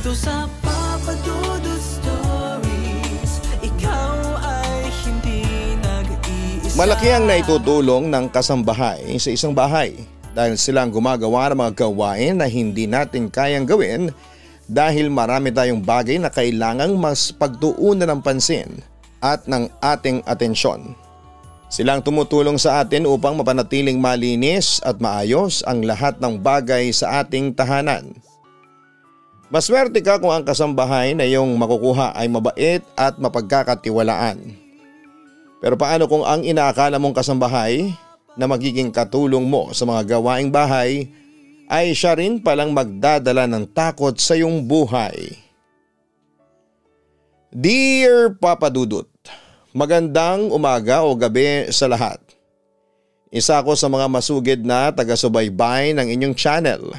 Dito sa Papa Dudut Stories, ikaw ay hindi nag-iisa. Malaki ang naitutulong ng kasambahay sa isang bahay dahil silang gumagawa ng mga gawain na hindi natin kayang gawin dahil marami tayong bagay na kailangang mas pagtuunan ng pansin at ng ating atensyon. Silang tumutulong sa atin upang mapanatiling malinis at maayos ang lahat ng bagay sa ating tahanan. Maswerte ka kung ang kasambahay na iyong makukuha ay mabait at mapagkakatiwalaan. Pero paano kung ang inaakala mong kasambahay na magiging katulong mo sa mga gawaing bahay ay siya rin palang magdadala ng takot sa iyong buhay? Dear Papa Dudut, magandang umaga o gabi sa lahat. Isa ako sa mga masugid na taga-subaybay ng inyong channel.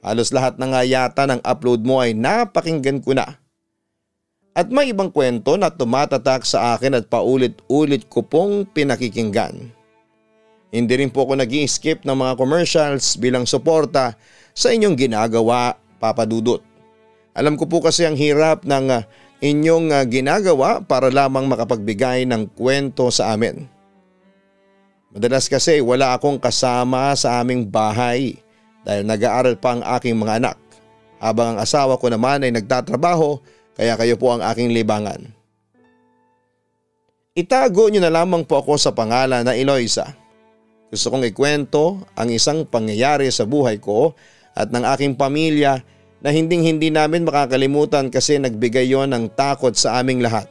Halos lahat na nga yata ng upload mo ay napakinggan ko na. At may ibang kwento na tumatatak sa akin at paulit-ulit ko pong pinakikinggan. Hindi rin po ako nag-i-skip ng mga commercials bilang suporta sa inyong ginagawa, Papa Dudut. Alam ko po kasi ang hirap ng inyong ginagawa para lamang makapagbigay ng kwento sa amin. Madalas kasi wala akong kasama sa aming bahay dahil nag-aaral pa ang aking mga anak, habang ang asawa ko naman ay nagtatrabaho, kaya kayo po ang aking libangan. Itago niyo na lamang po ako sa pangalan na Eloisa. Gusto kong ikwento ang isang pangyayari sa buhay ko at ng aking pamilya na hindi namin makakalimutan kasi nagbigay yon ng takot sa aming lahat.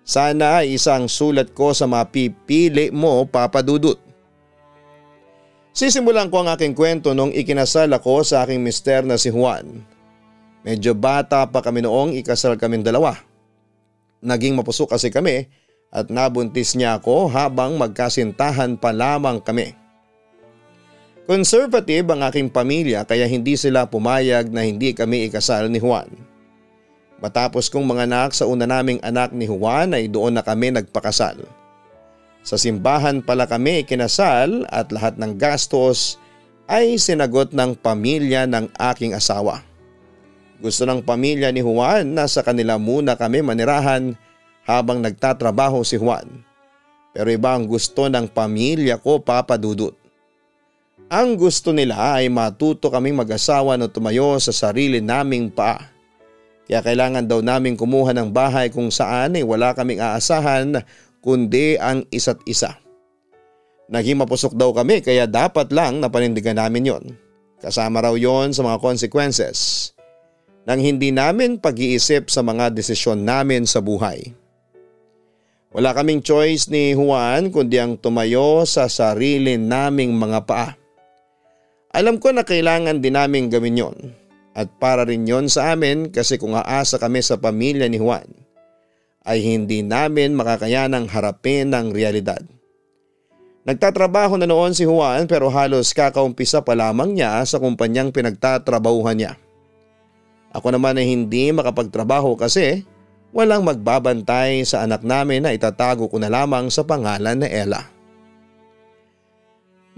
Sana ay isang sulat ko sa mapipili mo, Papa Dudut. Sisimulan ko ang aking kwento nung ikinasal ako sa aking mister na si Juan. Medyo bata pa kami noong ikasal kaming dalawa. Naging mapusok kasi kami at nabuntis niya ako habang magkasintahan pa lamang kami. Conservative ang aking pamilya kaya hindi sila pumayag na hindi kami ikasal ni Juan. Matapos kong manganak sa una naming anak ni Juan ay doon na kami nagpakasal. Sa simbahan pala kami ikinasal at lahat ng gastos ay sinagot ng pamilya ng aking asawa. Gusto ng pamilya ni Juan na sa kanila muna kami manirahan habang nagtatrabaho si Juan. Pero iba ang gusto ng pamilya ko, Papa Dudut. Ang gusto nila ay matuto kaming mag-asawa na tumayo sa sarili naming paa. Kaya kailangan daw naming kumuha ng bahay kung saan ay wala kaming aasahan kundi ang isa't isa. Naging mapusok daw kami kaya dapat lang napanindigan namin yon. Kasama raw yon sa mga consequences nang hindi namin pag-iisip sa mga desisyon namin sa buhay. Wala kaming choice ni Juan kundi ang tumayo sa sarili naming mga paa. Alam ko na kailangan din namin gawin yon at para rin yon sa amin kasi kung aasa kami sa pamilya ni Juan ay hindi namin makakayanang harapin ang realidad. Nagtatrabaho na noon si Juan pero halos kakaumpisa pa lamang niya sa kumpanyang pinagtatrabahuhan niya. Ako naman ay hindi makapagtrabaho kasi walang magbabantay sa anak namin na itatago ko na lamang sa pangalan na Ella.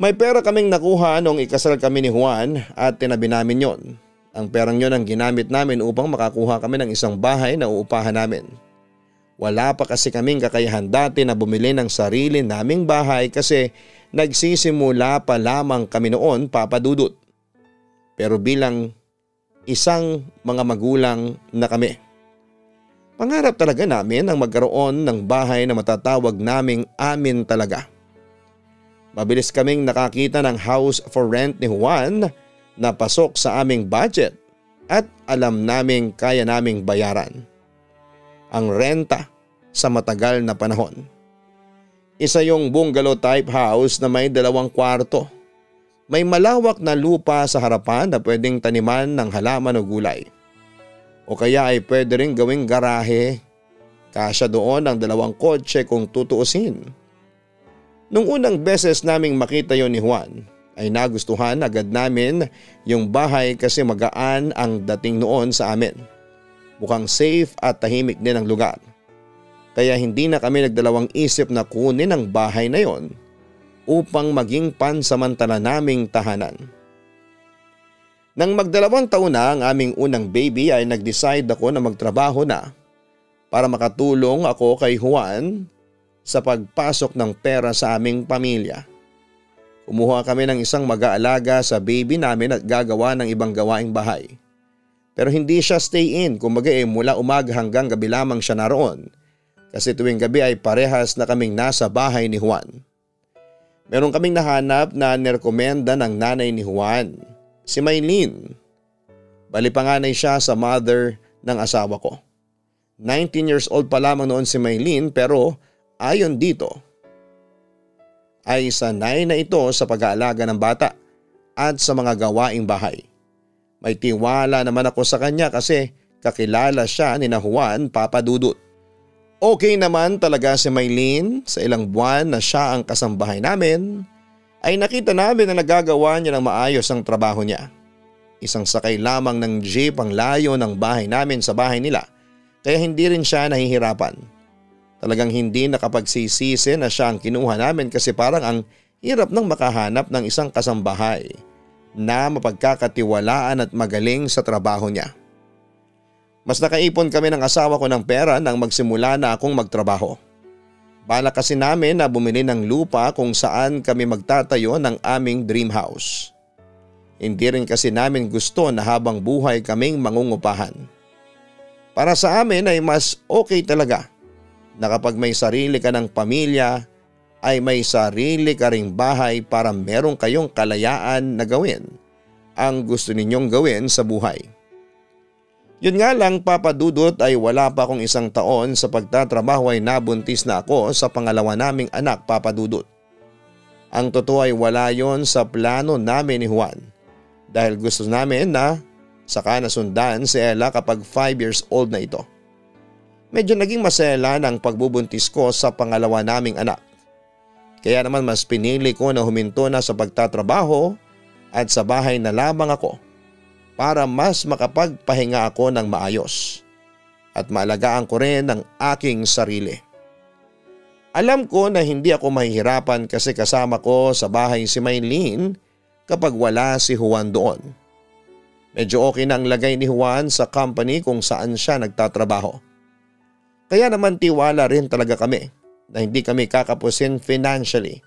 May pera kaming nakuha nung ikasal kami ni Juan at tinabi namin yon. Ang perang yon ang ginamit namin upang makakuha kami ng isang bahay na uupahan namin. Wala pa kasi kaming kakayahan dati na bumili ng sarili naming bahay kasi nagsisimula pa lamang kami noon, Papa Dudut. Pero bilang isang mga magulang na kami, pangarap talaga namin ang magkaroon ng bahay na matatawag naming amin talaga. Mabilis kaming nakakita ng house for rent ni Juan na pasok sa aming budget at alam naming kaya naming bayaran ang renta sa matagal na panahon. Isa yung bungalow type house na may 2 kwarto. May malawak na lupa sa harapan na pwedeng taniman ng halaman o gulay. O kaya ay pwede rin gawing garahe. Kasya doon ang 2 kotse kung tutuusin. Nung unang beses naming makita yon ni Juan ay nagustuhan agad namin yung bahay kasi magaan ang dating noon sa amin. Mukhang safe at tahimik din ang lugar. Kaya hindi na kami nagdalawang isip na kunin ang bahay na yon upang maging pansamantala naming tahanan. Nang magdalawang taon na ang aming unang baby ay nag-decide ako na magtrabaho na para makatulong ako kay Juan sa pagpasok ng pera sa aming pamilya. Kumuha kami ng isang mag-aalaga sa baby namin at gagawa ng ibang gawaing bahay. Pero hindi siya stay in, kumbaga mula umaga hanggang gabi lamang siya naroon kasi tuwing gabi ay parehas na kaming nasa bahay ni Juan. Meron kaming nahanap na nirekomenda ng nanay ni Juan, si Maylene. Bali panganay siya sa mother ng asawa ko. 19 years old pa lamang noon si Maylene pero ayon dito ay sanay na ito sa pag-aalaga ng bata at sa mga gawaing bahay. May tiwala naman ako sa kanya kasi kakilala siya ni Juan Papa Dudut. Okay naman talaga si Maylene. Sa ilang buwan na siya ang kasambahay namin ay nakita namin na nagagawa niya ng maayos ang trabaho niya. Isang sakay lamang ng jeep ang layo ng bahay namin sa bahay nila kaya hindi rin siya nahihirapan. Talagang hindi nakapagsisisi na siya ang kinuha namin kasi parang ang hirap nang makahanap ng isang kasambahay na mapagkakatiwalaan at magaling sa trabaho niya. Mas nakaipon kami ng asawa ko ng pera nang magsimula na akong magtrabaho. Balak kasi namin na bumili ng lupa kung saan kami magtatayo ng aming dream house. Hindi rin kasi namin gusto na habang buhay kaming mangungupahan. Para sa amin ay mas okay talaga na kapag may sarili ka ng pamilya ay may sarili ka ring bahay para meron kayong kalayaan na gawin ang gusto ninyong gawin sa buhay. Yun nga lang Papa Dudut ay wala pa akong isang taon sa pagtatrabaho ay nabuntis na ako sa pangalawa naming anak Papa Dudut. Ang totoo ay wala yon sa plano namin ni Juan dahil gusto namin na saka nasundan si Ella kapag 5 years old na ito. Medyo naging masela ng pagbubuntis ko sa pangalawa naming anak. Kaya naman mas pinili ko na huminto na sa pagtatrabaho at sa bahay na lamang ako para mas makapagpahinga ako ng maayos at maalagaan ko rin ang aking sarili. Alam ko na hindi ako mahihirapan kasi kasama ko sa bahay si Maylene kapag wala si Juan doon. Medyo okay na ang lagay ni Juan sa company kung saan siya nagtatrabaho. Kaya naman tiwala rin talaga kami na hindi kami kakapusin financially.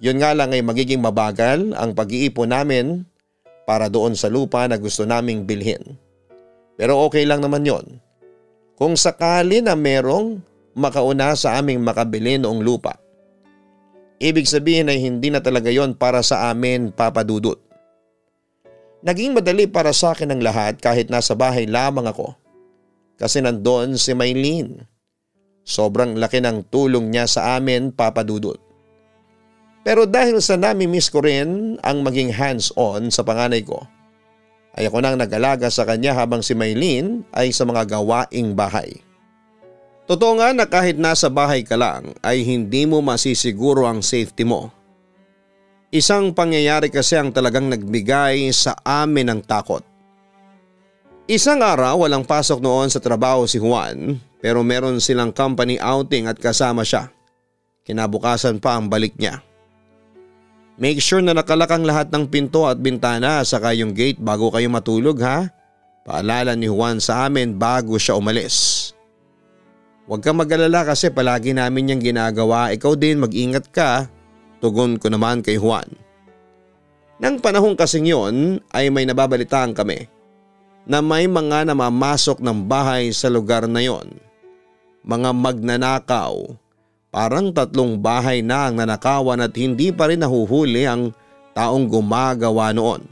Yun nga lang ay magiging mabagal ang pag-iipon namin para doon sa lupa na gusto naming bilhin. Pero okay lang naman yon. Kung sakali na merong makauna sa aming makabili noong lupa. Ibig sabihin ay hindi na talaga yon para sa amin Papa Dudut. Naging madali para sa akin ang lahat kahit nasa bahay lamang ako. Kasi nandoon si Maylene. Sobrang laki ng tulong niya sa amin Papa Dudut. Pero dahil sa nami-miss ko rin ang maging hands-on sa panganay ko, ay ako nang nag-alaga sa kanya habang si Maylene ay sa mga gawaing bahay. Totoo nga na kahit nasa bahay ka lang ay hindi mo masisiguro ang safety mo. Isang pangyayari kasi ang talagang nagbigay sa amin ng takot. Isang araw walang pasok noon sa trabaho si Juan pero meron silang company outing at kasama siya. Kinabukasan pa ang balik niya. Make sure na nakalakang lahat ng pinto at bintana saka yung gate bago kayo matulog ha. Paalala ni Juan sa amin bago siya umalis. Huwag kang mag-alala kasi palagi namin yung ginagawa. Ikaw din mag-ingat ka. Tugon ko naman kay Juan. Nang panahon kasing yon ay may nababalitaan kami na may mga namamasok ng bahay sa lugar na yon. Mga magnanakaw. Parang 3 bahay na ang nanakawan at hindi pa rin nahuhuli ang taong gumagawa noon.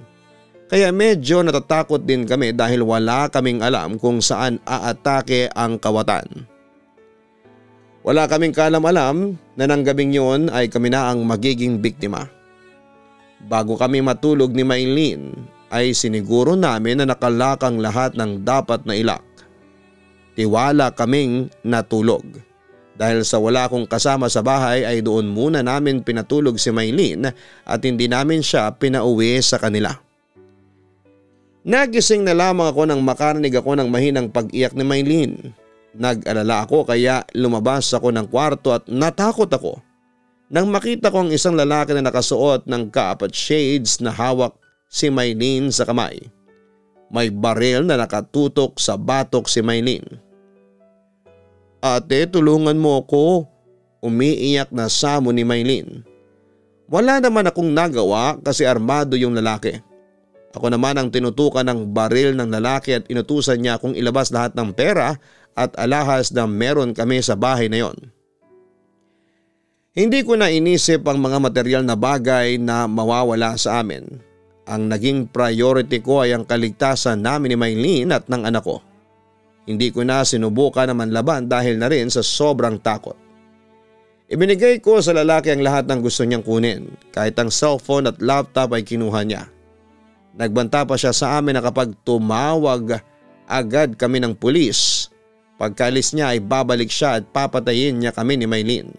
Kaya medyo natatakot din kami dahil wala kaming alam kung saan aatake ang kawatan. Wala kaming kalam-alam na nang gabing yun ay kami na ang magiging biktima. Bago kami matulog ni Maylene ay siniguro namin na nakalakang lahat ng dapat na ilak. Tiwala kaming natulog. Dahil sa wala kong kasama sa bahay ay doon muna namin pinatulog si Maylene at hindi namin siya pinauwi sa kanila. Nagising na lamang ako nang makarinig ako ng mahinang pag-iyak ni Maylene. Nag-alala ako kaya lumabas ako ng kwarto at natakot ako nang makita ko ang isang lalaki na nakasuot ng cap at shades na hawak si Maylene sa kamay. May baril na nakatutok sa batok si Maylene. "Ate, tulungan mo ako," umiiyak na samo ni Maylene. Wala naman akong nagawa kasi armado yung lalaki. Ako naman ang tinutukan ng baril ng lalaki at inutusan niya akong ilabas lahat ng pera at alahas na meron kami sa bahay na yon. Hindi ko na inisip ang mga material na bagay na mawawala sa amin. Ang naging priority ko ay ang kaligtasan namin ni Maylene at ng anak ko. Hindi ko na sinubukan na manlaban dahil na rin sa sobrang takot. Ibinigay ko sa lalaki ang lahat ng gusto niyang kunin, kahit ang cellphone at laptop ay kinuha niya. Nagbanta pa siya sa amin na kapag tumawag agad kami ng pulis, pagkaalis niya ay babalik siya at papatayin niya kami ni Maylene.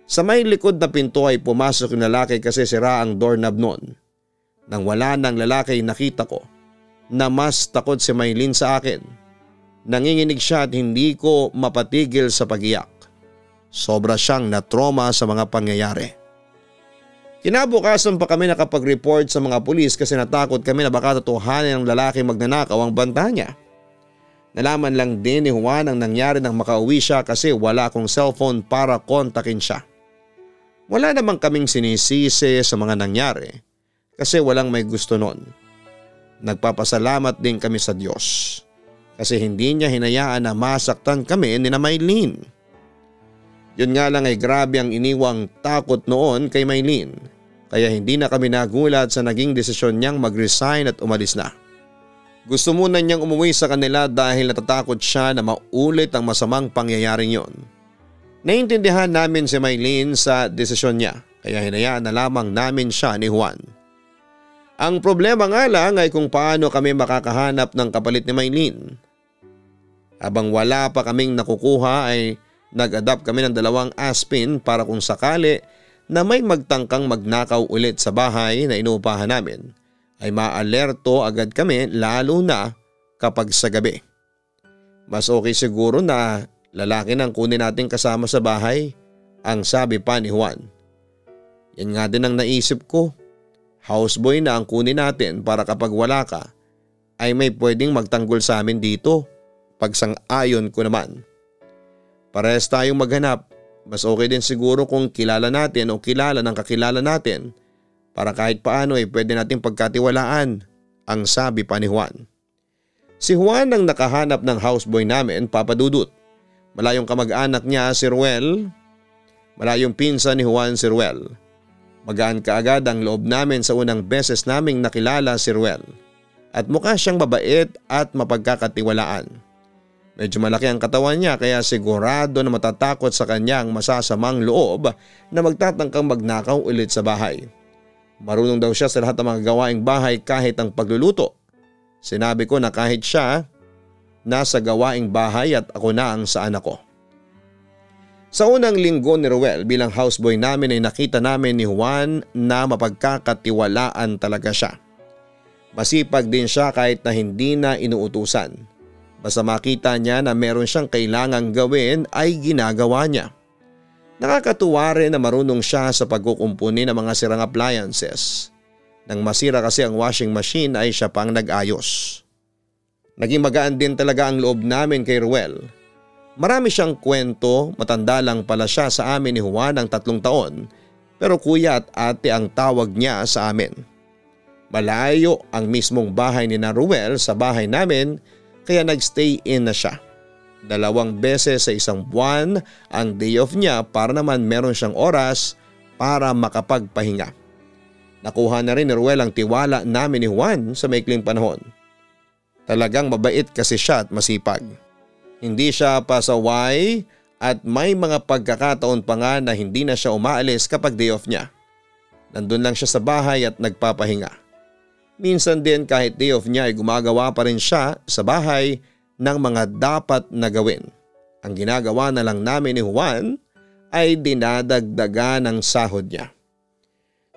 Sa may likod na pinto ay pumasok yung lalaki kasi sira ang doorknob noon. Nang wala ng lalaki nakita ko na mas takot si Maylene sa akin. Nanginginig siya at hindi ko mapatigil sa pag-iyak. Sobra siyang na-trauma sa mga pangyayari. Kinabukasan pa kami nakapag-report sa mga pulis kasi natakot kami na baka totohanin ng lalaki magnanakaw ang banta niya. Nalaman lang din ni Juan ang nangyari nang makauwi siya kasi wala akong cellphone para kontakin siya. Wala namang kaming sinisisi sa mga nangyari kasi walang may gusto nun. Nagpapasalamat din kami sa Diyos kasi hindi niya hinayaan na masaktan kami ni na Maylene. Yun nga lang ay grabe ang iniwang takot noon kay Maylene kaya hindi na kami nagulat sa naging desisyon niyang mag-resign at umalis na. Gusto muna niyang umuwi sa kanila dahil natatakot siya na maulit ang masamang pangyayaring yon. Naintindihan namin si Maylene sa desisyon niya kaya hinayaan na lamang namin siya ni Juan. Ang problema nga lang ay kung paano kami makakahanap ng kapalit ni Maylene. Habang wala pa kaming nakukuha ay nag-adapt kami ng 2 aspin para kung sakali na may magtangkang magnakaw ulit sa bahay na inuupahan namin ay maalerto agad kami lalo na kapag sa gabi. Mas okay siguro na lalaki nang kunin natin kasama sa bahay, ang sabi pa ni Juan. Yan nga din ang naisip ko. Houseboy na ang kunin natin para kapag wala ka ay may pwedeng magtanggol sa amin dito. Pagsang-ayon ko naman. Parehas tayong maghanap. Mas okay din siguro kung kilala natin o kilala ng kakilala natin para kahit paano ay pwede nating pagkatiwalaan, ang sabi pa ni Juan. Si Juan ang nakahanap ng houseboy namin, Papa Dudut. Malayong kamag-anak niya si Ruel. Malayong pinsan ni Juan si Ruel. Magaan kaagad ang loob namin sa unang beses naming nakilala si Ruel. At mukha siyang mabait at mapagkakatiwalaan. Medyo malaki ang katawan niya kaya sigurado na matatakot sa kanyang masasamang loob na magtatangkang magnakaw ulit sa bahay. Marunong daw siya sa lahat ng mga gawaing bahay kahit ang pagluluto. Sinabi ko na kahit siya nasa gawaing bahay at ako na ang sa anak ko. Sa unang linggo ni Ruel bilang houseboy namin ay nakita namin ni Juan na mapagkakatiwalaan talaga siya. Masipag din siya kahit na hindi na inuutusan. Basta makita niya na meron siyang kailangang gawin ay ginagawa niya. Nakakatuwa rin na marunong siya sa pagkukumpuni ng mga sirang appliances. Nang masira kasi ang washing machine ay siya pang nag-ayos. Naging magaan din talaga ang loob namin kay Ruel. Marami siyang kwento, matanda lang pala siya sa amin ni Juan ng 3 taon pero kuya at ate ang tawag niya sa amin. Malayo ang mismong bahay ni na Ruel sa bahay namin kaya nagstay in na siya. 2 beses sa isang buwan ang day off niya para naman meron siyang oras para makapagpahinga. Nakuha na rin ni Ruel ang tiwala namin ni Juan sa maikling panahon. Talagang mabait kasi siya at masipag. Hindi siya pasaway at may mga pagkakataon pa nga na hindi na siya umaalis kapag day off niya. Nandun lang siya sa bahay at nagpapahinga. Minsan din kahit day off niya ay gumagawa pa rin siya sa bahay ng mga dapat na gawin. Ang ginagawa na lang namin ni Juan ay dinadagdagan ng sahod niya.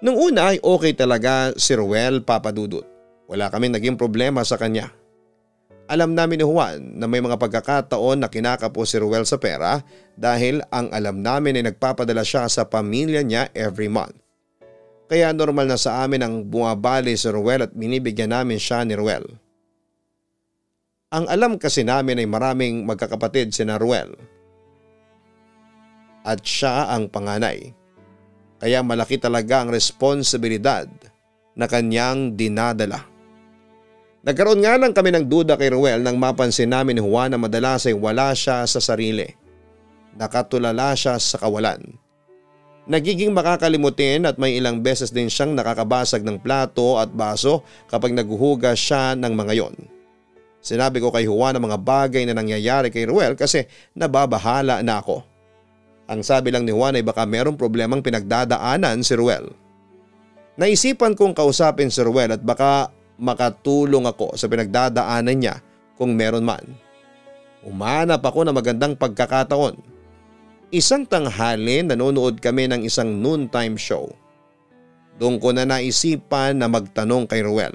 Nung una ay okay talaga si Ruel, Papa Dudut. Wala kami naging problema sa kanya. Alam namin ni Juan na may mga pagkakataon na kinakapo si Ruel sa pera dahil ang alam namin ay nagpapadala siya sa pamilya niya every month. Kaya normal na sa amin ang bumabali si Ruel at binibigyan namin siya ni Ruel. Ang alam kasi namin ay maraming magkakapatid si Ruel. At siya ang panganay. Kaya malaki talaga ang responsibilidad na kanyang dinadala. Nagkaroon nga lang kami ng duda kay Ruel nang mapansin namin ni Juan na madalas ay wala siya sa sarili. Nakatulala siya sa kawalan. Nagiging makakalimutin at may ilang beses din siyang nakakabasag ng plato at baso kapag naghuhugas siya ng mga yon. Sinabi ko kay Juan ang mga bagay na nangyayari kay Ruel kasi nababahala na ako. Ang sabi lang ni Juan ay baka merong problemang pinagdadaanan si Ruel. Naisipan kong kausapin si Ruel at baka makatulong ako sa pinagdadaanan niya kung meron man. Umanap ako ng magandang pagkakataon. Isang tanghali nanonood kami ng isang noontime show. Doon ko na naisipan na magtanong kay Ruel.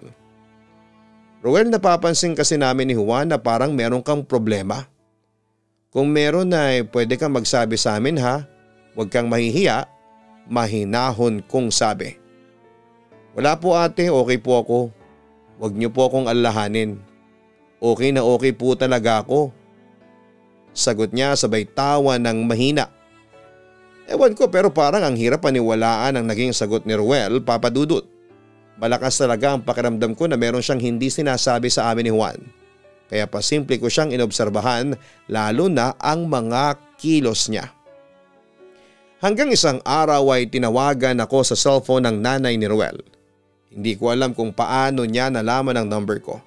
Ruel, napapansin kasi namin ni Juan na parang meron kang problema. Kung meron ay pwede kang magsabi sa amin ha. Huwag kang mahihiya, mahinahon kong sabi. Wala po ate, okay po ako. Huwag niyo po akong alalahanin. Okay na okay po talaga ako. Sagot niya sabay tawa ng mahina. Ewan ko pero parang ang hirap paniwalaan ang naging sagot ni Ruel, Papa Dudut. Malakas talaga ang pakiramdam ko na meron siyang hindi sinasabi sa amin ni Juan. Kaya pasimple ko siyang inobserbahan lalo na ang mga kilos niya. Hanggang isang araw ay tinawagan ako sa cellphone ng nanay ni Ruel. Hindi ko alam kung paano niya nalaman ang number ko.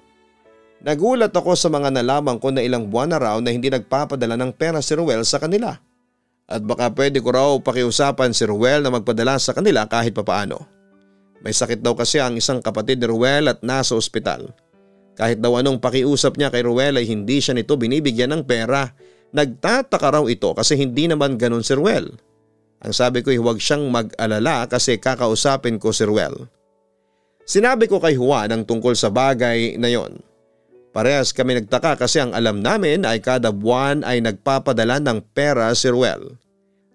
Nagulat ako sa mga nalaman ko na ilang buwan na raw na hindi nagpapadala ng pera si Ruel sa kanila. At baka pwede ko raw pakiusapan si Ruel na magpadala sa kanila kahit papaano. May sakit daw kasi ang isang kapatid ni Ruel at nasa ospital. Kahit daw anong pakiusap niya kay Ruel ay hindi siya nito binibigyan ng pera. Nagtataka raw ito kasi hindi naman ganun si Ruel. Ang sabi ko ay huwag siyang mag-alala kasi kakausapin ko si Ruel. Sinabi ko kay Juan ang tungkol sa bagay na yon. Parehas kami nagtaka kasi ang alam namin ay kada buwan ay nagpapadala ng pera si Ruel.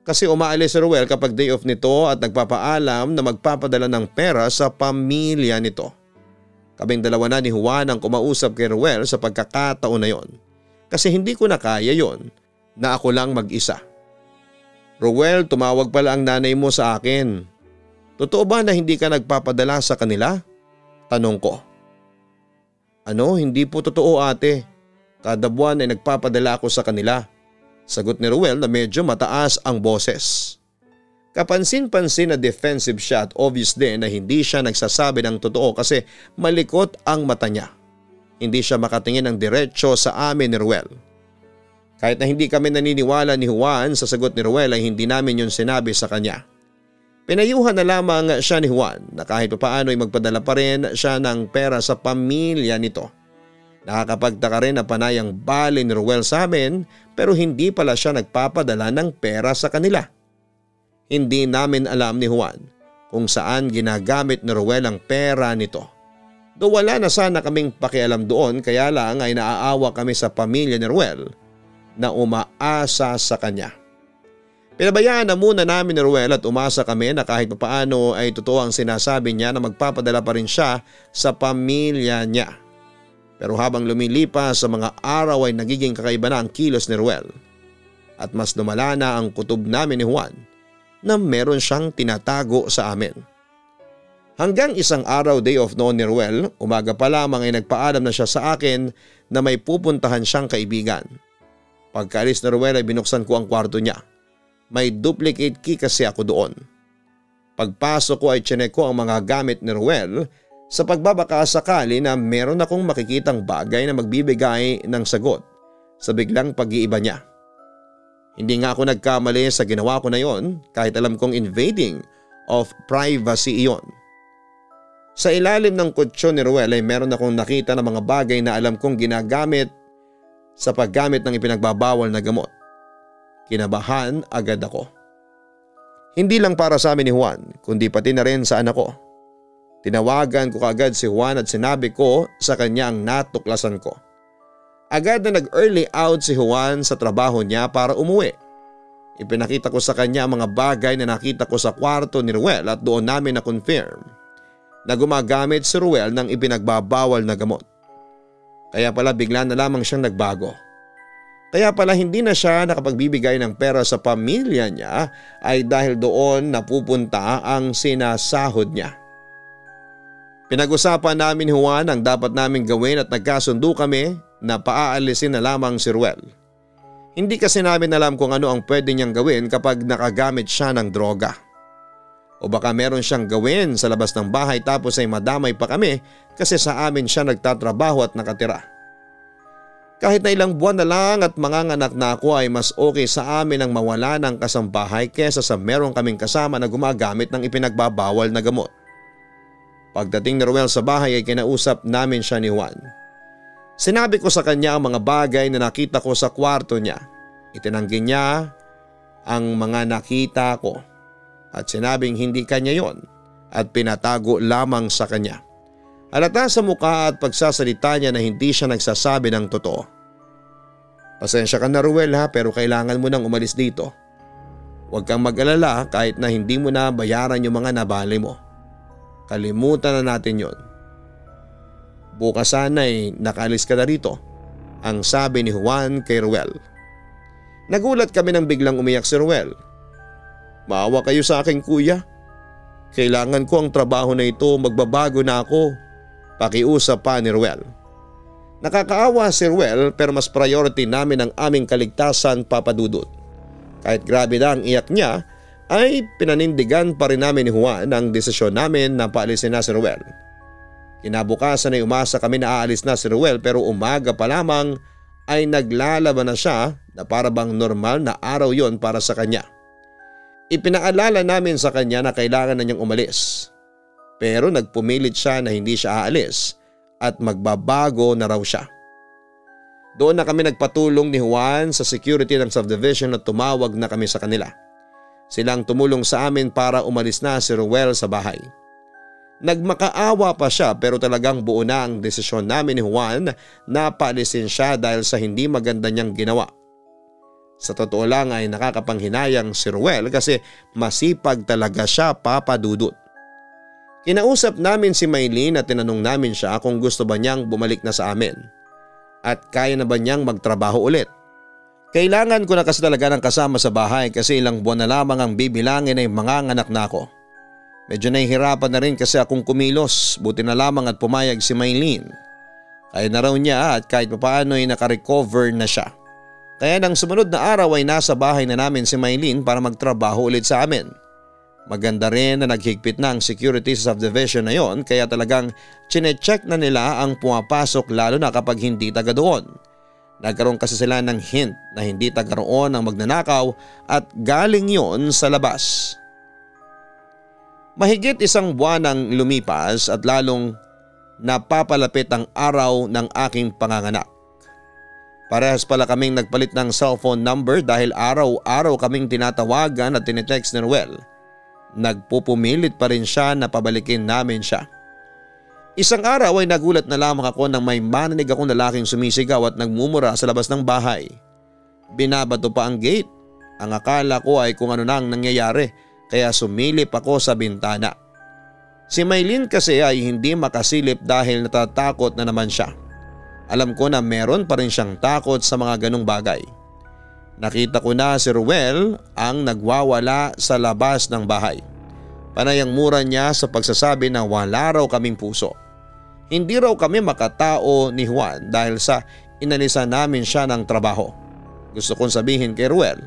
Kasi umaalis si Ruel kapag day off nito at nagpapaalam na magpapadala ng pera sa pamilya nito. Kaming dalawa na ni Juan ang kumausap kay Ruel sa pagkakataon na yon. Kasi hindi ko na kaya yon na ako lang mag-isa. Ruel, tumawag pala ang nanay mo sa akin. Totoo ba na hindi ka nagpapadala sa kanila? Tanong ko. Ano, hindi po totoo ate. Kada buwan ay nagpapadala ako sa kanila. Sagot ni Ruel na medyo mataas ang boses. Kapansin-pansin na defensive siya at obvious din na hindi siya nagsasabi ng totoo kasi malikot ang mata niya. Hindi siya makatingin ng diretsyo sa amin ni Ruel. Kahit na hindi kami naniniwala ni Juan sa sagot ni Ruel ay hindi namin yun sinabi sa kanya. Pinayuhan na lamang siya ni Juan na kahit paano ay magpadala pa rin siya ng pera sa pamilya nito. Nakakapagtaka rin na panayang bali ni Ruel sa amin pero hindi pala siya nagpapadala ng pera sa kanila. Hindi namin alam ni Juan kung saan ginagamit ni Ruel ang pera nito. Do wala na sana kaming pakialam doon kaya lang ay naaawa kami sa pamilya ni Ruel na umaasa sa kanya. Pinabayaan na muna namin ni Ruel at umasa kami na kahit papaano ay totoo ang sinasabi niya na magpapadala pa rin siya sa pamilya niya. Pero habang lumilipas sa mga araw ay nagiging kakaiba na ang kilos ni Ruel. At mas lumala na ang kutob namin ni Juan na meron siyang tinatago sa amin. Hanggang isang araw day off noon ni Ruel, umaga pa lamang ay nagpaalam na siya sa akin na may pupuntahan siyang kaibigan. Pagkaalis ni Ruel ay binuksan ko ang kwarto niya. May duplicate key kasi ako doon. Pagpasok ko ay tsinek ko ang mga gamit ni Ruel sa pagbabaka sakali na meron akong makikitang bagay na magbibigay ng sagot sa biglang pag-iiba niya. Hindi nga ako nagkamali sa ginawa ko na yon kahit alam kong invading of privacy iyon. Sa ilalim ng kutsyon ni Ruel ay meron akong nakita na mga bagay na alam kong ginagamit sa paggamit ng ipinagbabawal na gamot. Kinabahan agad ako. Hindi lang para sa amin ni Juan kundi pati na rin sa anak ko. Tinawagan ko kaagad si Juan at sinabi ko sa kanya ang natuklasan ko. Agad na nag-early out si Juan sa trabaho niya para umuwi. Ipinakita ko sa kanya ang mga bagay na nakita ko sa kwarto ni Ruel at doon namin na-confirm na gumagamit si Ruel ng ipinagbabawal na gamot. Kaya pala bigla na lamang siyang nagbago. Kaya pala hindi na siya nakapagbibigay ng pera sa pamilya niya ay dahil doon napupunta ang sinasahod niya. Pinag-usapan namin ni Juan ang dapat naming gawin at nagkasundo kami na paaalisin na lamang si Ruel. Hindi kasi namin alam kung ano ang pwede niyang gawin kapag nakagamit siya ng droga. O baka meron siyang gawin sa labas ng bahay tapos ay madamay pa kami kasi sa amin siya nagtatrabaho at nakatira. Kahit na ilang buwan na lang at manganganak na ako ay mas okay sa amin ang mawala ng kasambahay kesa sa meron kaming kasama na gumagamit ng ipinagbabawal na gamot. Pagdating ni Ruel sa bahay ay kinausap namin siya ni Juan. Sinabi ko sa kanya ang mga bagay na nakita ko sa kwarto niya. Itinanggi niya ang mga nakita ko at sinabing hindi kanya yon at pinatago lamang sa kanya. Halata sa mukha at pagsasalita niya na hindi siya nagsasabi ng totoo. Pasensya ka na Ruel ha, pero kailangan mo nang umalis dito. Huwag kang mag-alala kahit na hindi mo na bayaran yung mga nabali mo. Kalimutan na natin yon. Bukas sana ay nakaalis ka na rito, ang sabi ni Juan kay Ruel. Nagulat kami nang biglang umiyak si Ruel. Maawa kayo sa akin kuya. Kailangan ko ang trabaho na ito, magbabago na ako. Pakiusap pa ni Ruel. Nakakaawa si Ruel pero mas priority namin ang aming kaligtasan, Papa Dudut. Kahit grabe na ang iyak niya ay pinanindigan pa rin namin ni Juan ang desisyon namin na paalisin na si Ruel. Kinabukasan ay umasa kami na aalis na si Ruel pero umaga pa lamang ay naglalaban na siya na para bang normal na araw yon para sa kanya. Ipinaalala namin sa kanya na kailangan na niyang umalis. Pero nagpumilit siya na hindi siya aalis at magbabago na raw siya. Doon na kami nagpatulong ni Juan sa security ng subdivision at tumawag na kami sa kanila. Silang tumulong sa amin para umalis na si Ruel sa bahay. Nagmakaawa pa siya pero talagang buo na ang desisyon namin ni Juan na paalisin siya dahil sa hindi maganda niyang ginawa. Sa totoo lang ay nakakapanghinayang si Ruel kasi masipag talaga siya, Papa Dudut. Kinausap namin si Maylene at tinanong namin siya kung gusto ba niyang bumalik na sa amin at kaya na ba niyang magtrabaho ulit. Kailangan ko na kasi talaga ng kasama sa bahay kasi ilang buwan na lamang ang bibilangin ay manganganak na ako. Medyo nahihirapan na rin kasi akong kumilos, buti na lamang at pumayag si Maylene. Kaya na raw niya at kahit papaano ay nakarecover na siya. Kaya nang sumunod na araw ay nasa bahay na namin si Maylene para magtrabaho ulit sa amin. Maganda rin na naghigpit na ang security sa subdivision na yon kaya talagang chinecheck na nila ang pumapasok lalo na kapag hindi taga doon. Nagkaroon kasi sila ng hint na hindi taga roon ang magnanakaw at galing yon sa labas. Mahigit isang buwan ang lumipas at lalong napapalapit ang araw ng aking panganganak. Parehas pala kaming nagpalit ng cellphone number dahil araw-araw kaming tinatawagan at tinetext ni Ruel. Nagpupumilit pa rin siya na pabalikin namin siya. Isang araw ay nagulat na lamang ako nang may maninig akong lalaking sumisigaw at nagmumura sa labas ng bahay. Binabato pa ang gate. Ang akala ko ay kung ano nang nangyayari kaya sumilip ako sa bintana. Si Maylene kasi ay hindi makasilip dahil natatakot na naman siya. Alam ko na meron pa rin siyang takot sa mga ganong bagay. Nakita ko na si Ruel ang nagwawala sa labas ng bahay. Panay ang mura niya sa pagsasabi na wala raw kaming puso. Hindi raw kami makatao ni Juan dahil sa inalisan namin siya ng trabaho. Gusto kong sabihin kay Ruel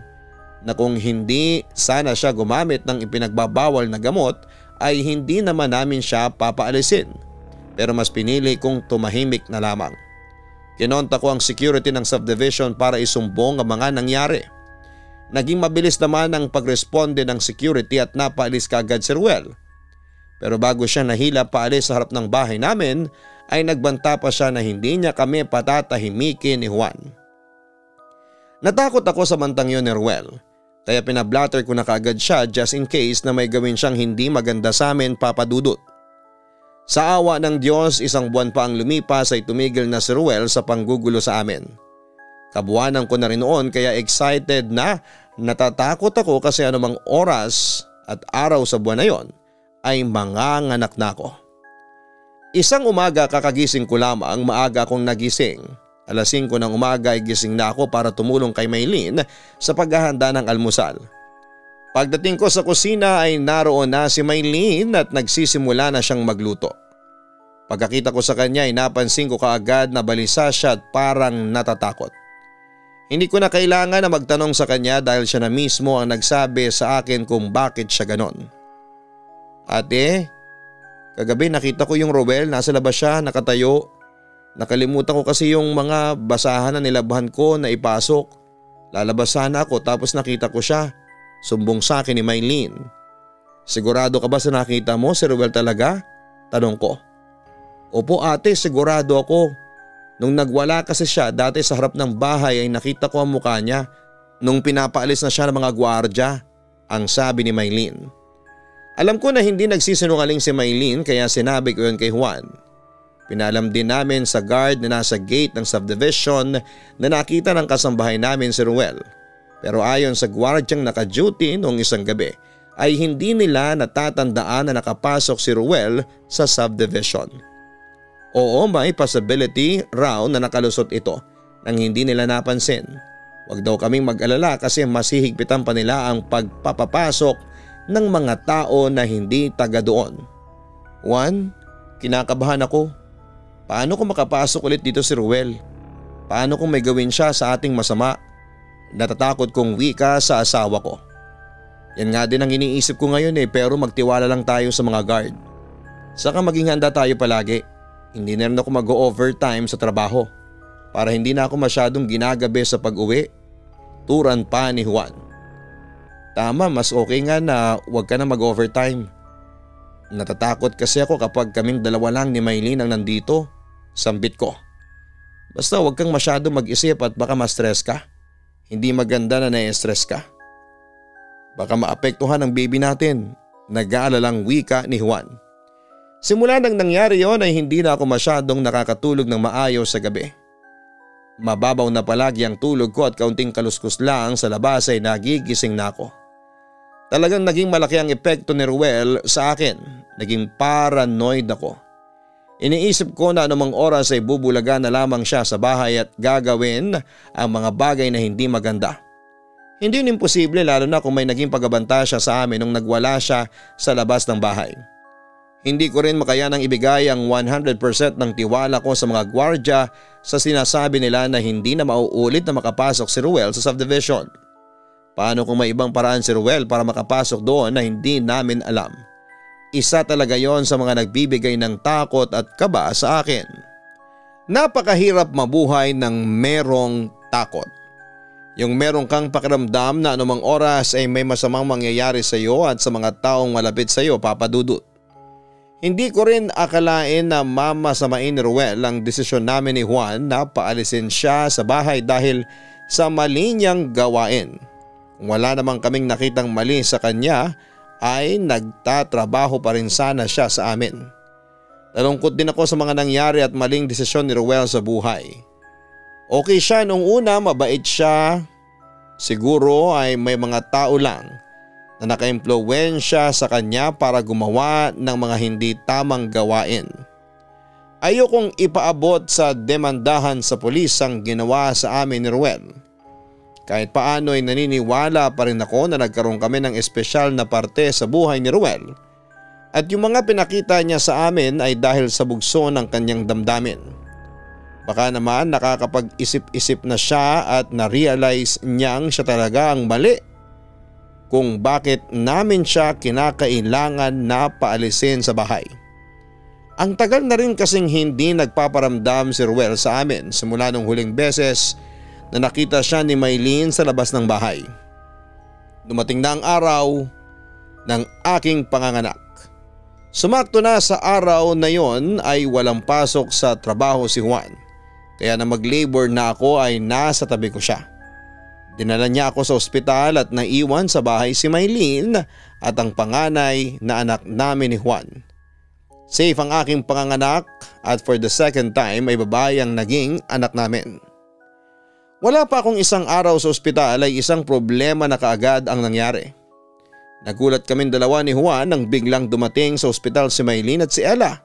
na kung hindi sana siya gumamit ng ipinagbabawal na gamot ay hindi naman namin siya papaalisin. Pero mas pinili kong tumahimik na lamang. Kinonta ko ang security ng subdivision para isumbong ang mga nangyari. Naging mabilis naman ang pagresponde ng security at napaalis kaagad si Ruel. Pero bago siya nahila paalis sa harap ng bahay namin ay nagbanta pa siya na hindi niya kami patatahimikin ni Juan. Natakot ako sa mantang yun ni Ruel. Kaya pinablatter ko na kaagad siya just in case na may gawin siyang hindi maganda sa amin, Papa Dudut. Sa awa ng Diyos, isang buwan pa ang lumipas ay tumigil na si Ruel sa panggugulo sa amin. Kabuwanan ko na rin noon kaya excited na Natatakot ako kasi anumang oras at araw sa buwan na yon ay manganganak na ako. Isang umaga kakagising ko lamang, maaga akong nagising. 5:00 ng umaga ay gising na ako para tumulong kay Maylene sa paghahanda ng almusal. Pagdating ko sa kusina ay naroon na si Maylene at nagsisimula na siyang magluto. Pagkakita ko sa kanya ay napansin ko kaagad na balisa siya at parang natatakot. Hindi ko na kailangan na magtanong sa kanya dahil siya na mismo ang nagsabi sa akin kung bakit siya ganon. Ate, kagabi nakita ko yung Rowel, nasa labas siya, nakatayo. Nakalimutan ko kasi yung mga basahan na nilabhan ko na ipasok. Lalabas sana ako tapos nakita ko siya. Sumbong sa akin ni Maylene. Sigurado ka ba sa nakita mo si Rowel talaga? Tanong ko. Opo ate, sigurado ako. Nung nagwala kasi siya dati sa harap ng bahay ay nakita ko ang mukha niya nung pinapaalis na siya ng mga gwardya, ang sabi ni Maylene. Alam ko na hindi nagsisinungaling si Maylene kaya sinabi ko yun kay Juan. Pinalam din namin sa guard na nasa gate ng subdivision na nakita ng kasambahay namin si Rowel. Pero ayon sa gwardyang naka-duty noong isang gabi ay hindi nila natatandaan na nakapasok si Rowel sa subdivision. Oo, may possibility raw na nakalusot ito nang hindi nila napansin. Huwag daw kaming mag-alala kasi masihigpitan pa nila ang pagpapapasok ng mga tao na hindi taga doon. Juan, kinakabahan ako. Paano kung makapasok ulit dito si Rowel? Paano kung may gawin siya sa ating masama? Natatakot kong wika sa asawa ko. Yan nga din ang iniisip ko ngayon pero magtiwala lang tayo sa mga guard. Saka maging handa tayo palagi. Hindi na rin ako mag-overtime sa trabaho para hindi na ako masyadong ginagabi sa pag-uwi. Turan pa ni Juan. Tama, mas okay nga na huwag ka na mag-overtime. Natatakot kasi ako kapag kaming dalawa lang ni Maylene ang nandito. Sambit ko. Basta huwag kang masyadong mag-isip at baka ma-stress ka. Hindi maganda na na-stress ka. Baka maapektuhan ang baby natin. Nag-aalalang wika ni Juan. Simula nang nangyari yon ay hindi na ako masyadong nakakatulog ng maayos sa gabi. Mababaw na palagi ang tulog ko at kaunting kaluskus lang sa labas ay nagigising na ako. Talagang naging malaki ang epekto ni Rowel sa akin. Naging paranoid ako. Iniisip ko na anumang oras ay bubulaga na lamang siya sa bahay at gagawin ang mga bagay na hindi maganda. Hindi yun imposible lalo na kung may naging pagbabanta siya sa amin nung nagwala siya sa labas ng bahay. Hindi ko rin makayanang ibigay ang 100% ng tiwala ko sa mga gwardya sa sinasabi nila na hindi na mauulit na makapasok si Rowel sa subdivision. Paano kung may ibang paraan si Rowel para makapasok doon na hindi namin alam? Isa talaga yon sa mga nagbibigay ng takot at kaba sa akin. Napakahirap mabuhay ng merong takot. Yung merong kang pakiramdam na anumang oras ay may masamang mangyayari sa iyo at sa mga taong malapit sa iyo, Papa Dudut. Hindi ko rin akalain na mamasamain ni Rowel ang desisyon namin ni Juan na paalisin siya sa bahay dahil sa mali niyang gawain. Kung wala namang kaming nakitang mali sa kanya ay nagtatrabaho pa rin sana siya sa amin. Nalungkot din ako sa mga nangyari at maling desisyon ni Rowel sa buhay. Okay siya nung una, mabait siya. Siguro ay may mga tao lang na naka-impluwensya sa kanya para gumawa ng mga hindi tamang gawain. Ayokong ipaabot sa demandahan sa pulis ang ginawa sa amin ni Rowel. Kahit paano ay naniniwala pa rin ako na nagkaroon kami ng espesyal na parte sa buhay ni Rowel at yung mga pinakita niya sa amin ay dahil sa bugso ng kanyang damdamin. Baka naman nakakapag-isip-isip na siya at na-realize niyang siya talaga ang mali kung bakit namin siya kinakailangan na paalisin sa bahay. Ang tagal na rin kasing hindi nagpaparamdam si Rowel sa amin simula nung huling beses na nakita siya ni Maylene sa labas ng bahay. Dumating na ang araw ng aking panganganak. Sumakto na sa araw na yon ay walang pasok sa trabaho si Juan. Kaya na mag-labor na ako ay nasa tabi ko siya. Dinala niya ako sa ospital at naiwan sa bahay si Maylene at ang panganay na anak namin ni Juan. Safe ang aking panganganak at for the second time ay babae ang naging anak namin. Wala pa akong isang araw sa ospital ay isang problema na kaagad ang nangyari. Nagulat kaming dalawa ni Juan nang biglang dumating sa ospital si Maylin at si Ella.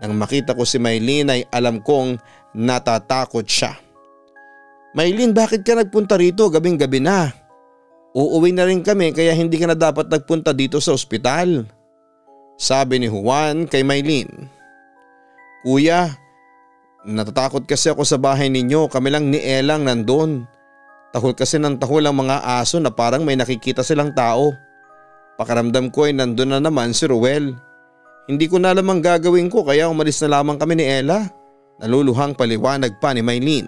Nang makita ko si Maylin ay alam kong natatakot siya. Maylin, bakit ka nagpunta rito? Gabing-gabi na. Uuwi na rin kami kaya hindi ka na dapat nagpunta dito sa ospital. Sabi ni Juan kay Maylin. Kuya, natatakot kasi ako sa bahay ninyo, kami lang ni Elang nandun. Tahol kasi ng tahol ang mga aso na parang may nakikita silang tao. Pakaramdam ko ay nandun na naman si Ruel. Hindi ko na alam ang gagawin ko kaya umalis na lamang kami ni Ella. Naluluhang paliwanag pa ni Maylin.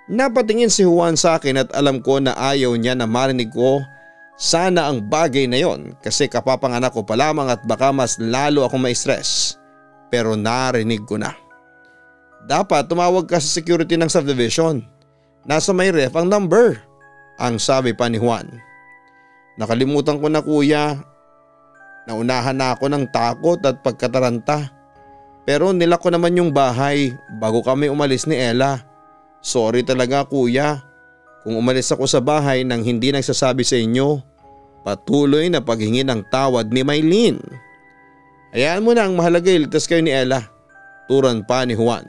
Napatingin si Juan sa akin at alam ko na ayaw niya na marinig ko sana ang bagay na yon kasi kapapanganak ko pa lamang at baka mas lalo akong ma-stress. Pero narinig ko na. Dapat tumawag ka sa security ng subdivision. Nasa may ref ang number, ang sabi pa ni Juan. Nakalimutan ko na kuya. Naunahan na ako ng takot at pagkataranta. Pero nilak ko naman yung bahay bago kami umalis ni Ella. Sorry talaga kuya. Kung umalis ako sa bahay nang hindi nagsasabi sa inyo. Patuloy na paghingi ng tawad ni Maylin. Hayaan mo na, ang mahalaga iligtas kayo ni Ella. Turan pa ni Juan.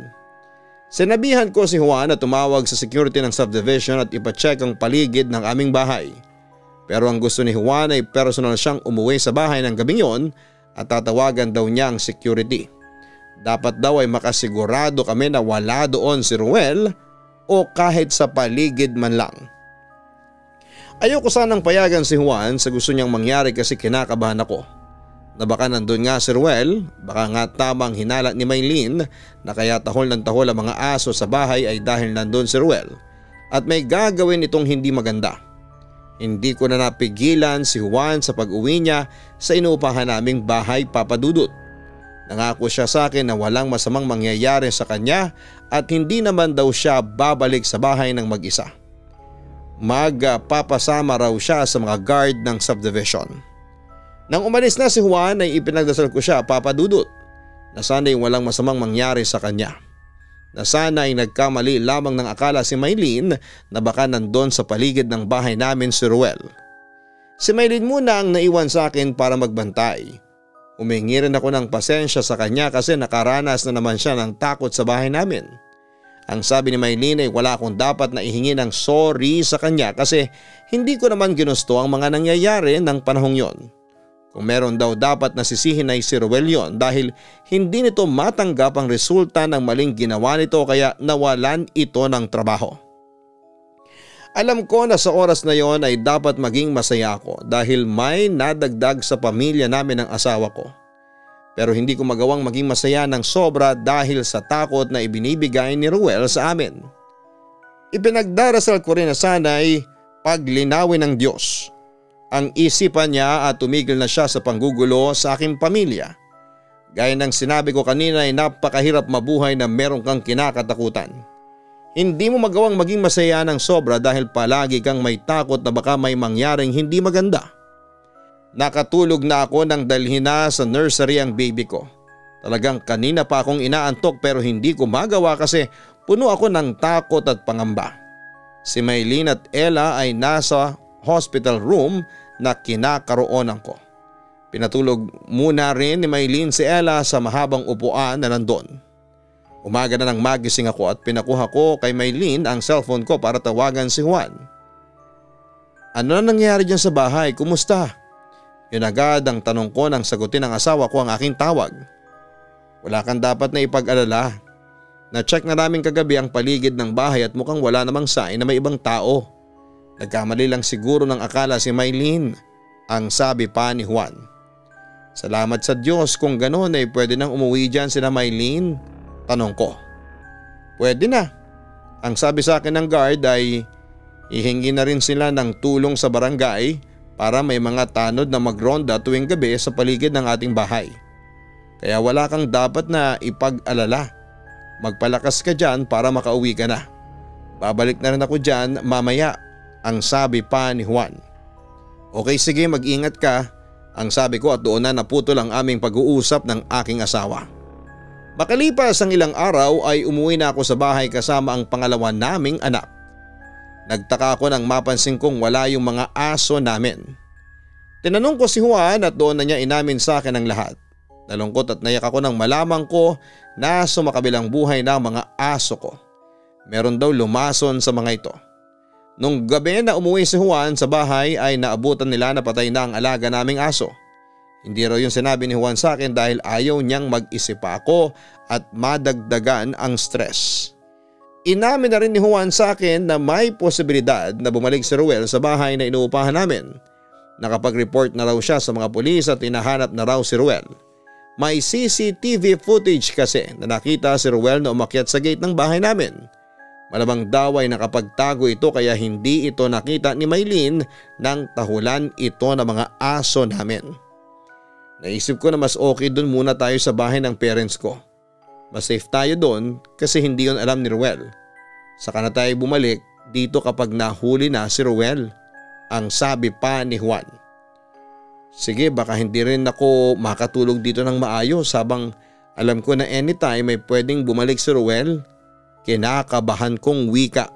Sinabihan ko si Juan na tumawag sa security ng subdivision at ipacheck ang paligid ng aming bahay. Pero ang gusto ni Juan ay personal siyang umuwi sa bahay ng gabing yon at tatawagan daw niya ang security. Dapat daw ay makasigurado kami na wala doon si Ruel o kahit sa paligid man lang. Ayoko sanang payagan si Juan sa gusto niyang mangyari kasi kinakabahan ako. Na baka nandun nga si Ruel, baka nga tamang hinala ni Maylin na kaya tahol ng tahol ang mga aso sa bahay ay dahil nandun si Ruel at may gagawin itong hindi maganda. Hindi ko na napigilan si Juan sa pag-uwi niya sa inuupahan naming bahay, Papa Dudut. Nangako siya sa akin na walang masamang mangyayari sa kanya at hindi naman daw siya babalik sa bahay ng mag-isa. Magpapasama raw siya sa mga guard ng subdivision. Nang umalis na si Juan ay ipinagdasal ko siya, Papa Dudut, na sana'y walang masamang mangyari sa kanya. Na sana ay nagkamali lamang ng akala si Maylin na baka nandun sa paligid ng bahay namin si Ruel. Si Maylin muna ang naiwan sa akin para magbantay. Humingi rin ako ng pasensya sa kanya kasi nakaranas na naman siya ng takot sa bahay namin. Ang sabi ni Maylin ay wala akong dapat na ihingi ng sorry sa kanya kasi hindi ko naman ginusto ang mga nangyayari ng panahong yon. Kung meron daw dapat nasisihin ay si Ruel yon dahil hindi nito matanggap ang resulta ng maling ginawa nito kaya nawalan ito ng trabaho. Alam ko na sa oras na yon ay dapat maging masaya ako dahil may nadagdag sa pamilya namin ng asawa ko. Pero hindi ko magawang maging masaya ng sobra dahil sa takot na ibinibigay ni Ruel sa amin. Ipinagdarasal ko rin na sana'y paglinawin ng Diyos ang isipan niya at tumigil na siya sa panggugulo sa aking pamilya. Gaya ng sinabi ko kanina ay napakahirap mabuhay na meron kang kinakatakutan. Hindi mo magawang maging masaya ng sobra dahil palagi kang may takot na baka may mangyaring hindi maganda. Nakatulog na ako nang dalhin na sa nursery ang baby ko. Talagang kanina pa akong inaantok pero hindi ko magawa kasi puno ako ng takot at pangamba. Si Maylin at Ella ay nasa hospital room na kinakaroonan ko. Pinatulog muna rin ni Maylin si Ella sa mahabang upuan na nandun. Umaga na nang magising ako at pinakuha ko kay Maylin ang cellphone ko para tawagan si Juan. Ano na nangyari dyan sa bahay? Kumusta? Yun agad ang tanong ko nang sagutin ng asawa ko ang aking tawag. Wala kang dapat na ipag-alala. Na-check na namin kagabi ang paligid ng bahay at mukhang wala namang sign na may ibang tao. Nagkamali lang siguro ng akala si Maylin, ang sabi pa ni Juan. Salamat sa Diyos kung gano'n ay pwede nang umuwi dyan sila Maylin. Tanong ko. Pwede na. Ang sabi sa akin ng guard ay ihingi na rin sila ng tulong sa barangay para may mga tanod na magronda tuwing gabi sa paligid ng ating bahay. Kaya wala kang dapat na ipag-alala. Magpalakas ka dyan para makauwi ka na. Babalik na rin ako dyan mamaya, ang sabi pa ni Juan. Okay sige, mag-ingat ka, ang sabi ko at doon na naputol ang aming pag-uusap ng aking asawa. Makalipas ang ilang araw ay umuwi na ako sa bahay kasama ang pangalawa naming anak. Nagtaka ako nang mapansin kong wala yung mga aso namin. Tinanong ko si Juan at doon na niya inamin sa akin ang lahat. Nalungkot at nayak ako nang malaman ko na sumakabilang buhay na ang mga aso ko. Meron daw lumason sa mga ito. Nung gabi na umuwi si Juan sa bahay ay naabutan nila na patay na ang alaga naming aso. Hindi raw yung sinabi ni Juan sa akin dahil ayaw niyang mag-isip pa ako at madagdagan ang stress. Inamin na rin ni Juan sa akin na may posibilidad na bumalik si Ruel sa bahay na inuupahan namin. Nakapag-report na raw siya sa mga pulis at hinahanap na raw si Ruel. May CCTV footage kasi na nakita si Ruel na umakyat sa gate ng bahay namin. Malamang daw ay nakapagtago ito kaya hindi ito nakita ni Maylene nang tahulan ito ng mga aso namin. Naisip ko na mas okay doon muna tayo sa bahay ng parents ko. Mas safe tayo doon kasi hindi yun alam ni Ruel. Saka na tayo bumalik dito kapag nahuli na si Ruel, ang sabi pa ni Juan. Sige, baka hindi rin ako makatulog dito ng maayos habang alam ko na anytime may pwedeng bumalik si Ruel. Kinakabahan kong wika.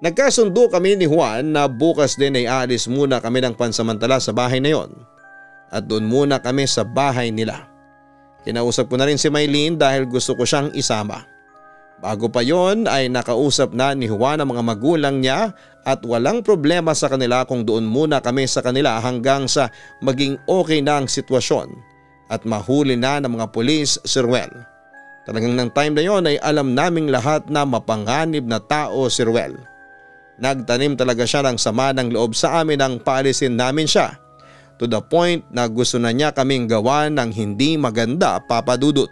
Nagkasundo kami ni Juan na bukas din ay aalis muna kami ng pansamantala sa bahay na yon. At doon muna kami sa bahay nila. Kinausap ko na rin si Maylene dahil gusto ko siyang isama. Bago pa yon ay nakausap na ni Juan ang mga magulang niya at walang problema sa kanila kung doon muna kami sa kanila hanggang sa maging okay na ang sitwasyon at mahuli na ng mga pulis si Ruel. Talagang ng time na yon ay alam naming lahat na mapanganib na tao si Ruel. Nagtanim talaga siya ng sama ng loob sa amin nang paalisin namin siya to the point na gusto na niya kaming gawa ng hindi maganda, Papa Dudut.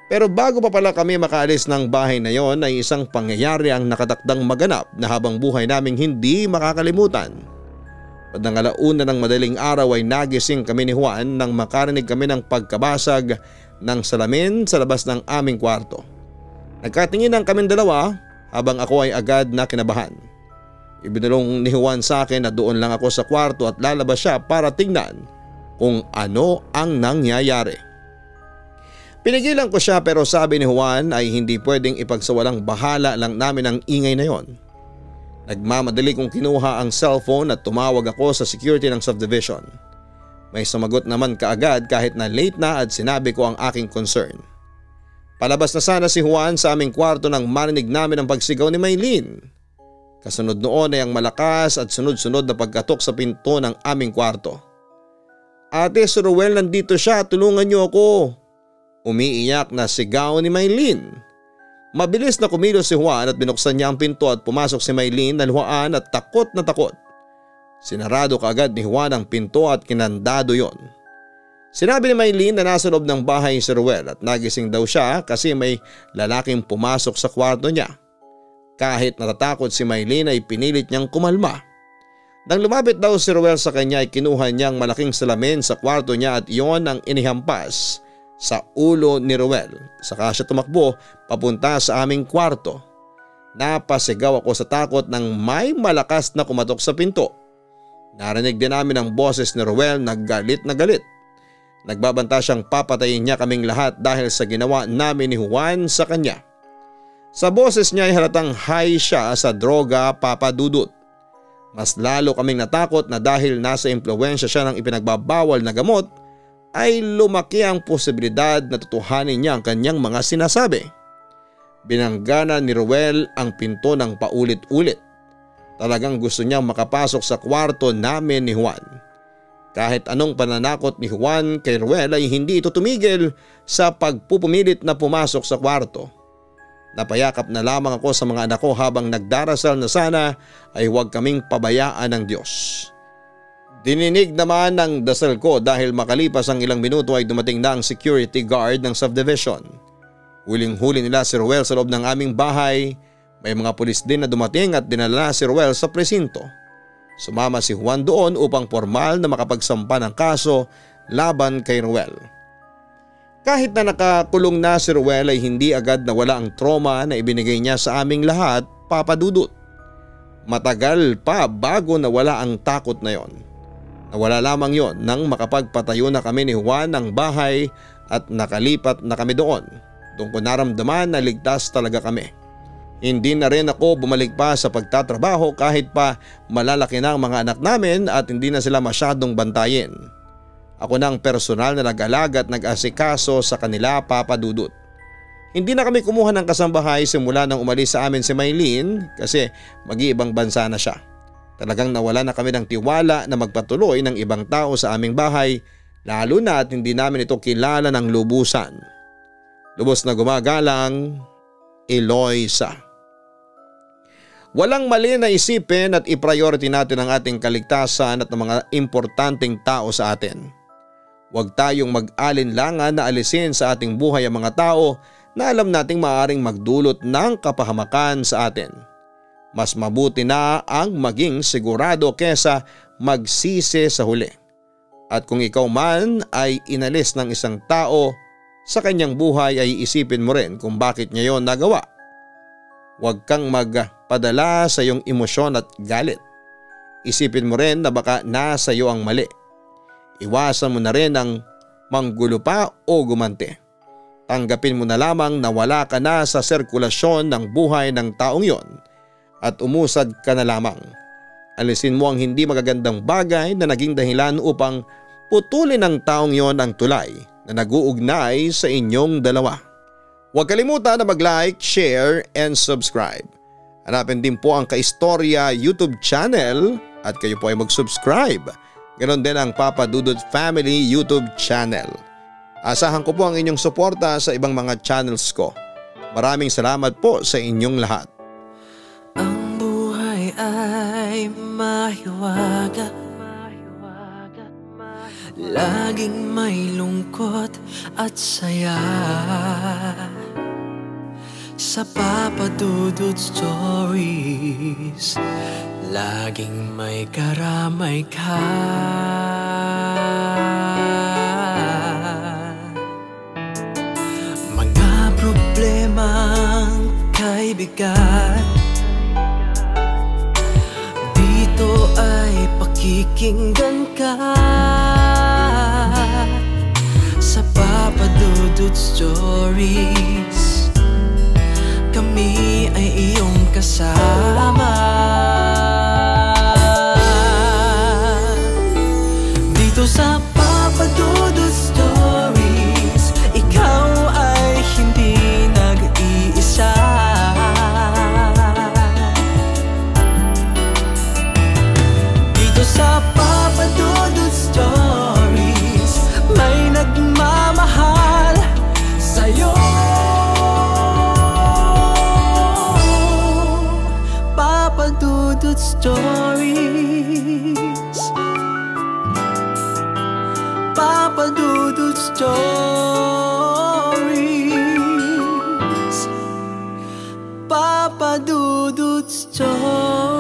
Pero bago pa pala kami makaalis ng bahay na yon ay isang pangyayari ang nakatakdang maganap na habang buhay naming hindi makakalimutan. Bandang 1:00 ng madaling araw ay nagising kami ni Juan nang makarinig kami ng pagkabasag ng salamin sa labas ng aming kwarto. Nagkatinginan kaming dalawa habang ako ay agad na kinabahan. Ibinulong ni Juan sa akin na doon lang ako sa kwarto at lalabas siya para tingnan kung ano ang nangyayari. Pinigilan ko siya pero sabi ni Juan ay hindi pwedeng ipagsawalang bahala lang namin ang ingay na yon. Nagmamadali kong kinuha ang cellphone at tumawag ako sa security ng subdivision. May sumagot naman kaagad kahit na late na at sinabi ko ang aking concern. Palabas na sana si Juan sa aming kwarto nang marinig namin ang pagsigaw ni Maylene. Kasunod noon ay ang malakas at sunod-sunod na pagkatok sa pinto ng aming kwarto. Ate, si Ruel nandito siya, tulungan niyo ako. Umiiyak na sigaw ni Maylene. Mabilis na kumilos si Juan at binuksan niya ang pinto at pumasok si Maylene na luhaan at takot na takot. Sinarado kaagad ni Juan ang pinto at kinandado yon. Sinabi ni Maylene na nasa loob ng bahay si Ruel at nagising daw siya kasi may lalaking pumasok sa kwarto niya. Kahit natatakot si Maylene ay pinilit niyang kumalma. Nang lumapit daw si Ruel sa kanya ay kinuha niyang malaking salamin sa kwarto niya at iyon ang inihampas sa ulo ni Ruel. Saka siya tumakbo papunta sa aming kwarto. Napasigaw ako sa takot nang may malakas na kumatok sa pinto. Narinig din namin ang boses ni Ruel na galit na galit. Nagbabanta siyang papatayin niya kaming lahat dahil sa ginawa namin ni Juan sa kanya. Sa boses niya ay halatang high siya sa droga, Papa Dudut. Mas lalo kaming natakot na dahil nasa impluwensya siya ng ipinagbabawal na gamot ay lumaki ang posibilidad na tutuhanin niya ang kanyang mga sinasabi. Binanggana ni Ruel ang pinto ng paulit-ulit. Talagang gusto niyang makapasok sa kwarto namin ni Juan. Kahit anong pananakot ni Juan kay Ruel ay hindi ito tumigil sa pagpupumilit na pumasok sa kwarto. Napayakap na lamang ako sa mga anak ko habang nagdarasal na sana ay huwag kaming pabayaan ng Diyos. Dininig naman ng dasal ko dahil makalipas ang ilang minuto ay dumating na ang security guard ng subdivision. Huling-huli nila si Ruel sa loob ng aming bahay. May mga pulis din na dumating at dinala si Ruel sa presinto. Sumama si Juan doon upang formal na makapagsampa ng kaso laban kay Ruel. Kahit na nakakulong na si Ruel ay hindi agad nawala ang trauma na ibinigay niya sa aming lahat, Papa Dudut. Matagal pa bago nawala ang takot na yon. Nawala lamang yon nang makapagpatayo na kami ni Juan ng bahay at nakalipat na kami doon. Doon ko naramdaman na ligtas talaga kami. Hindi na rin ako bumalik pa sa pagtatrabaho kahit pa malalaki na ang mga anak namin at hindi na sila masyadong bantayin. Ako na ang personal na nag-alaga at nag-asikaso sa kanila, Papa Dudut. Hindi na kami kumuha ng kasambahay simula nang umalis sa amin si Maylene kasi mag-iibang bansa na siya. Talagang nawala na kami ng tiwala na magpatuloy ng ibang tao sa aming bahay, lalo na at hindi namin ito kilala ng lubusan. Lubos na gumagalang, Eloisa. Walang mali na isipin at i-priority natin ang ating kaligtasan at ang mga importanteng tao sa atin. Huwag tayong mag-alinlangan na alisin sa ating buhay ang mga tao na alam nating maaaring magdulot ng kapahamakan sa atin. Mas mabuti na ang maging sigurado kesa magsisi sa huli. At kung ikaw man ay inalis ng isang tao sa kanyang buhay ay isipin mo rin kung bakit niya yon nagawa. Huwag kang magpadala sa iyong emosyon at galit. Isipin mo rin na baka nasa iyo ang mali. Iwasan mo na rin ang manggulo pa o gumanti. Tanggapin mo na lamang na wala ka na sa sirkulasyon ng buhay ng taong yon at umusad ka na lamang. Alisin mo ang hindi magagandang bagay na naging dahilan upang putulin ng taong yon ang tulay na nag-uugnay sa inyong dalawa. Huwag kalimutan na mag-like, share and subscribe. Hanapin din po ang Kaistorya YouTube channel at kayo po ay mag-subscribe. Ganon din ang Papa Dudut Family YouTube channel. Asahan ko po ang inyong suporta sa ibang mga channels ko. Maraming salamat po sa inyong lahat. Ang buhay ay mahiwaga, laging may lungkot at saya. Sa Papa Dudut Stories, laging may karamay ka. Mga problemang kay bigat, dito ay pakikinggan ka. Sa Papa Dudut Stories, kami ay iyong kasama. Dito sa Papa Dudut Stories, ikaw ay hindi nag-iisa. Dito sa Papa Dudut Stories, may nagmamahal sa'yo. Papa Dudut Stories, Papa Dudut Stories, Papa Dudut Stories.